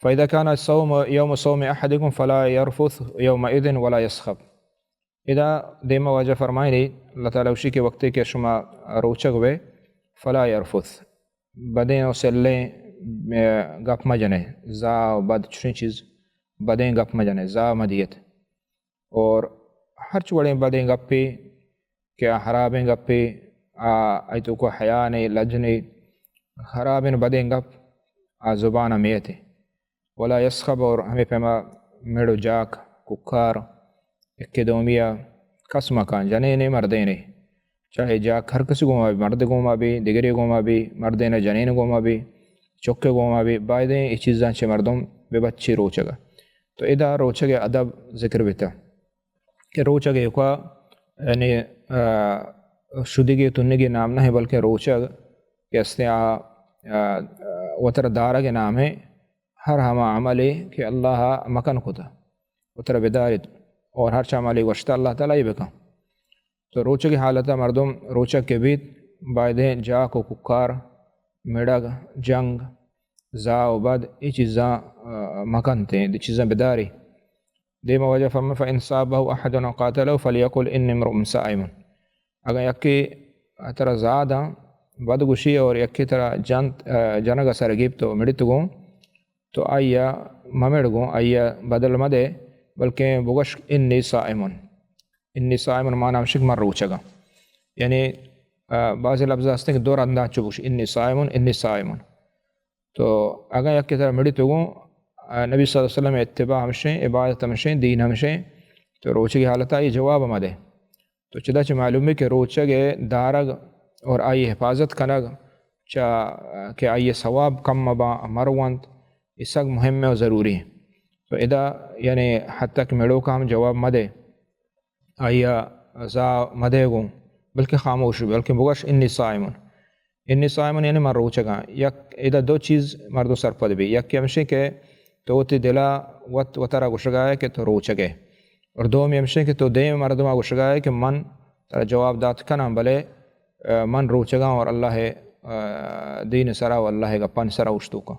فإذا كان الصوم يوم صوم أحدكم فلا يرفث يومئذ ولا يسخب. اذا دیمہ واجہ فرمائیں دی اللہ تعالیٰ اسی کے وقت کہ شما روچک وے فلا يرفث بدیں و سلیں گپ مجنے زا و بد چنی چیز بدیں گپ مجنے زا مدیت اور ہر چوڑیں بدیں گپی کیا خرابیں گپی ایتو کو حیا نہیں لجنی خرابیں بدیں گپ زبان امیت ولا يسخب اور ہمیں پیما میڑو جاک ککار اکی دومیا کس مکان جنے نے مردے نے چاہے جاک ہر کسی گوما بھی مرد گوما بھی دگری گوما بھی مردے نے جنین گوما بھی چکے گوما بھی بائدیں یہ چیزاں چھ مردم بے بچی روچگا. تو ادا روچگے ادب ذکر بیتا کہ روچگے کو یعنی شدگی تنگی نام نہ ہے بلکہ روچگ کہ استعاء وطر دارہ کے نام ہے ہر ہما عملی کہ اللہ مکن کتا وطر بدارت اور ہر چامالی وشتا اللہ تعالیٰ ہی بکا. تو روچگ حالتا مردم روچگ کے بیت بائدیں جاک و ککار میڑگ جنگ زا و بد یہ چیزاں مکن تھیں یہ چیزاں بداری. دیمہ وجہ فرما فإن صابه أحد قاتله فليقل إني امرؤ صائم. اگر یکی طرح زادہ بد گشی اور یکی طرح جنگ سرگیب تو مڑت گوں تو آیا ممڑ گوں آیا بدل مدے بلکہ بگش انی صائم معنی ہمشک مر روچگا یعنی بعض لفظ ہستے کہ دور انداز چبوش انی صائم. تو اگر یک طرح مڑی تو گوں نبی صلی اللہ علیہ وسلم اتباع ہمشیں عبادت ہمشیں دین ہمشیں تو روچگی حالت آئی جواب مدے. تو چدا چھ معلوم ہے کہ روچگے دارگ اور آئی حفاظت کنگ چا کہ آئی ثواب کم مبا مروانت اس سگ مہم و ضروری ہے. تو ادا یعنی حتی کہ میڑوں کا ہم جواب مدے آیا زا مدے گوں بلکہ خاموش بلکہ بگش انی صائم یعنی مر روچگا. یک ادا دو چیز مردو سرپد بھی یک ہمشے کہ تو تی دلا وطرہ گشگائے کہ تو روچگے اور دوم ہمشے کہ تو دیم مردمہ گشگائے کہ من ترا جواب دات کنا بلے من روچگا اور اللہ دین سرا و اللہ کا پن سرا اشتو کا.